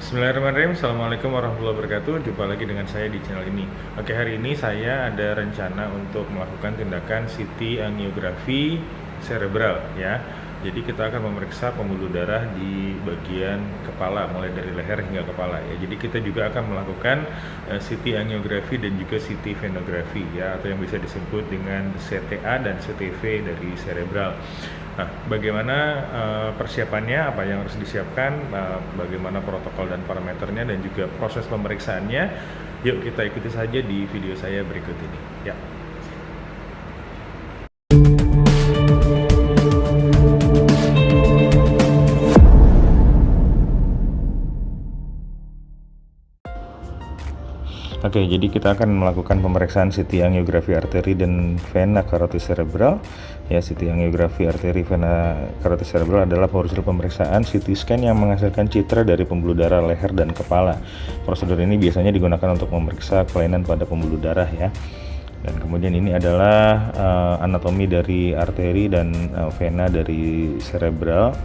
Bismillahirrahmanirrahim. Assalamualaikum warahmatullahi wabarakatuh. Jumpa lagi dengan saya di channel ini. Oke, hari ini saya ada rencana untuk melakukan tindakan CT angiografi cerebral ya. Jadi kita akan memeriksa pembuluh darah di bagian kepala, mulai dari leher hingga kepala ya. Jadi kita juga akan melakukan CT angiografi dan juga CT venografi ya, atau yang bisa disebut dengan CTA dan CTV dari cerebral. Nah, bagaimana persiapannya, apa yang harus disiapkan, bagaimana protokol dan parameternya, dan juga proses pemeriksaannya. Yuk kita ikuti saja di video saya berikut ini. Ya. Oke, jadi kita akan melakukan pemeriksaan CT angiografi arteri dan vena carotis cerebral. Ya, CT angiografi arteri vena carotis cerebral adalah hasil pemeriksaan CT scan yang menghasilkan citra dari pembuluh darah leher dan kepala. Prosedur ini biasanya digunakan untuk memeriksa kelainan pada pembuluh darah ya. Dan kemudian ini adalah anatomi dari arteri dan vena dari cerebral.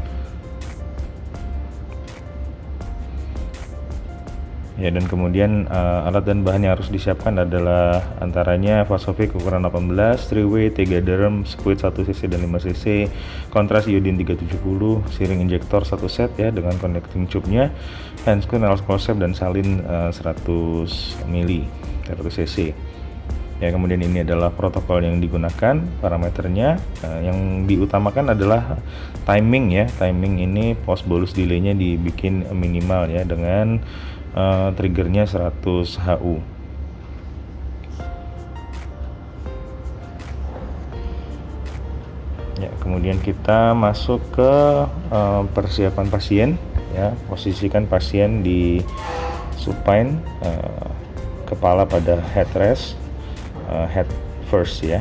Ya, dan kemudian alat dan bahan yang harus disiapkan adalah antaranya Vasovic ukuran 18, 3-way, Tegaderm, squid 1 cc dan 5 cc, kontras iodin 370, siring injektor 1 set ya dengan connecting tube-nya, handscreen, alkoholsep dan salin 100 ml, 100 cc. Ya, kemudian ini adalah protokol yang digunakan, parameternya yang diutamakan adalah timing ya. Timing ini post bolus delay-nya dibikin minimal ya dengan triggernya 100 HU. Ya, kemudian kita masuk ke persiapan pasien ya. Posisikan pasien di supine, kepala pada headrest, head first ya.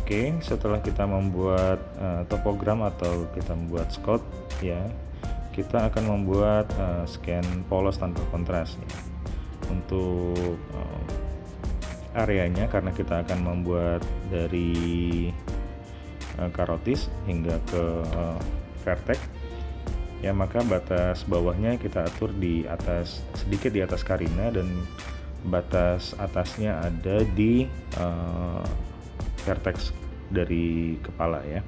Oke, setelah kita membuat topogram atau kita membuat scout ya, kita akan membuat scan polos tanpa kontras ya. Untuk areanya, karena kita akan membuat dari karotis hingga ke vertex ya, maka batas bawahnya kita atur di atas, sedikit di atas karina, dan batas atasnya ada di vertex dari kepala ya.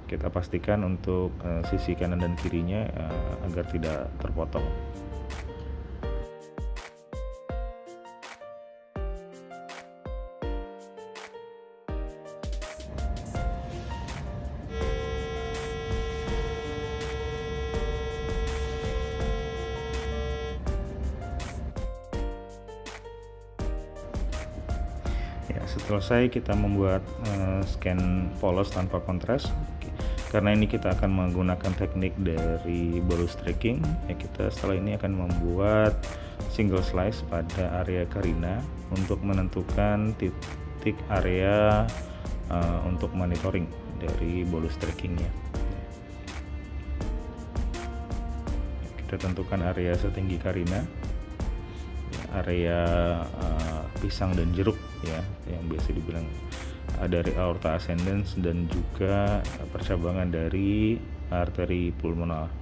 Kita pastikan untuk sisi kanan dan kirinya agar tidak terpotong. Ya, selesai kita membuat scan polos tanpa kontras. Karena ini kita akan menggunakan teknik dari bolus tracking ya, kita setelah ini akan membuat single slice pada area karina untuk menentukan titik area untuk monitoring dari bolus trackingnya. Kita tentukan area setinggi karina, area pisang dan jeruk ya, yang biasa dibilang dari aorta ascendens dan juga percabangan dari arteri pulmonal.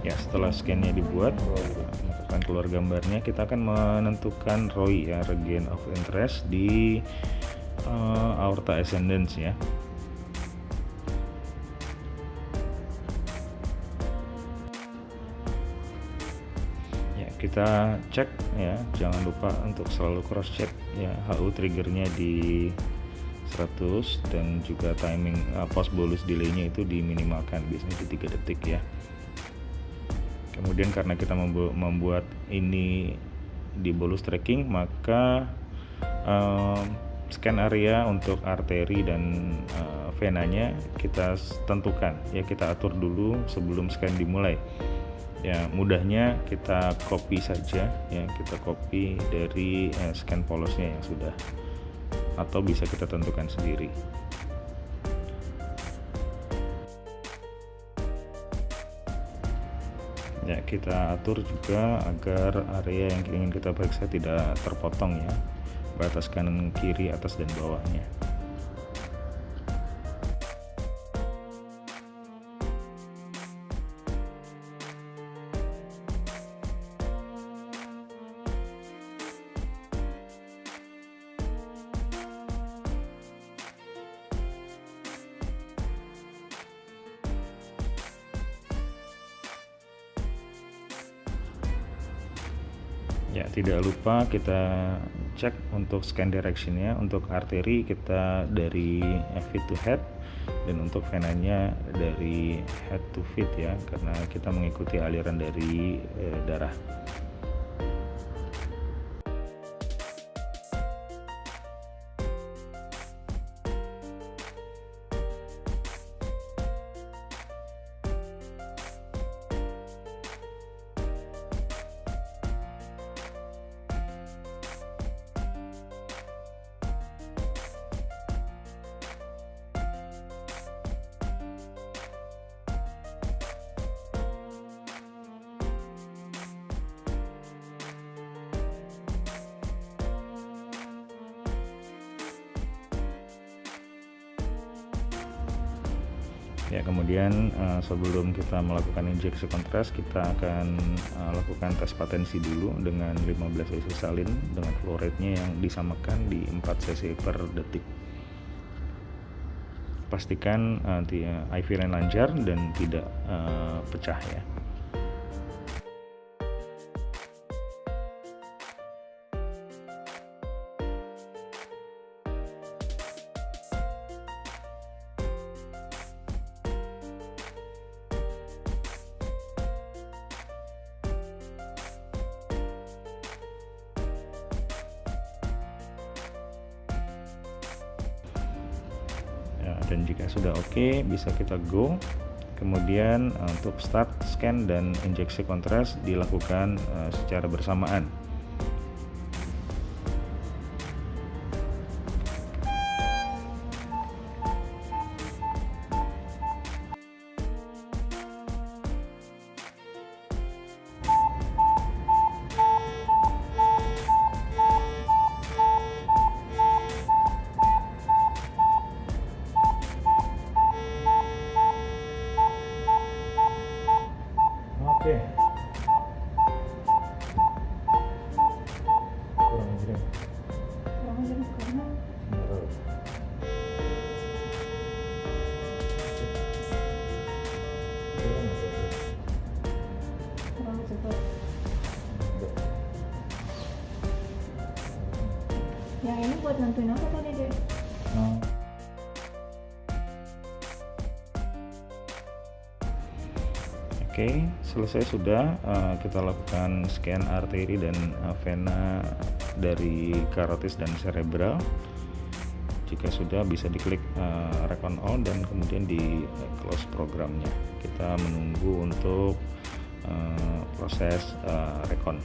Ya, setelah scan-nya dibuat, akan keluar gambarnya, kita akan menentukan ROI ya, region of interest di aorta ascendens ya. Ya, kita cek ya, jangan lupa untuk selalu cross check ya, HU triggernya di 100 dan juga timing post bolus delay-nya itu diminimalkan, biasanya di 3 detik ya. Kemudian karena kita membuat ini di bolus tracking, maka scan area untuk arteri dan venanya kita tentukan ya, kita atur dulu sebelum scan dimulai ya. Mudahnya kita copy saja ya, kita copy dari scan polosnya yang sudah, atau bisa kita tentukan sendiri. Ya, kita atur juga agar area yang ingin kita periksa tidak terpotong ya, batas kanan kiri atas dan bawahnya. Ya, tidak lupa kita cek untuk scan directionnya. Untuk arteri kita dari feet to head, dan untuk venanya dari head to feet ya, karena kita mengikuti aliran dari darah. Ya, kemudian sebelum kita melakukan injeksi kontras, kita akan lakukan tes patensi dulu dengan 15 cc salin dengan flow rate-nya yang disamakan di 4 cc per detik. Pastikan IV line lancar dan tidak pecah ya. Dan jika sudah oke, bisa kita go. Kemudian untuk start scan dan injeksi kontras dilakukan secara bersamaan. Oke. Kurang jam. Kurang jam karena kurang cepat. Yang ini buat nentuin apa tadi deh? Oke, selesai sudah. Kita lakukan scan arteri dan vena dari karotis dan cerebral. Jika sudah, bisa diklik recon all dan kemudian di close programnya. Kita menunggu untuk proses recon.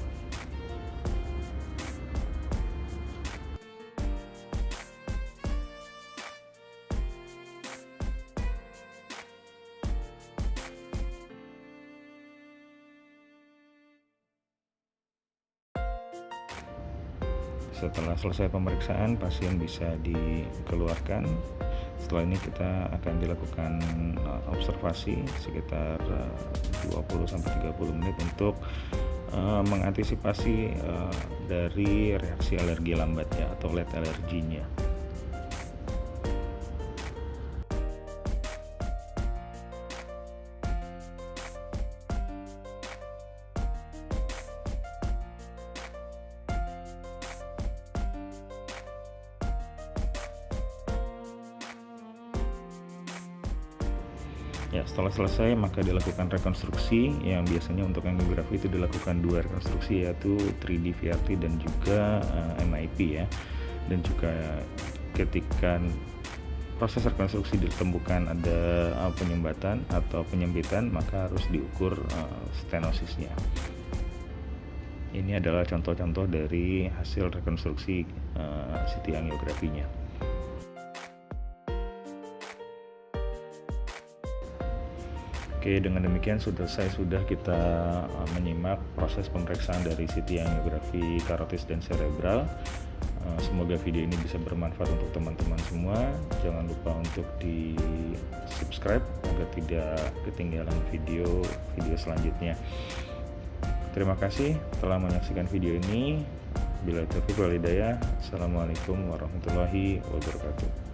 Setelah selesai pemeriksaan, pasien bisa dikeluarkan. Setelah ini kita akan dilakukan observasi sekitar 20-30 menit untuk mengantisipasi dari reaksi alergi lambat ya, atau late alerginya. Ya, setelah selesai maka dilakukan rekonstruksi, yang biasanya untuk angiografi itu dilakukan 2 rekonstruksi, yaitu 3D VRT dan juga MIP ya. Dan juga ketika proses rekonstruksi ditemukan ada penyumbatan atau penyempitan, maka harus diukur stenosisnya. Ini adalah contoh-contoh dari hasil rekonstruksi CT angiografinya. Oke, dengan demikian sudah kita menyimak proses pemeriksaan dari CT angiografi karotis dan cerebral. Semoga video ini bisa bermanfaat untuk teman-teman semua. Jangan lupa untuk di subscribe agar tidak ketinggalan video selanjutnya. Terima kasih telah menyaksikan video ini. Bila taufiq wal hidayah. Assalamualaikum warahmatullahi wabarakatuh.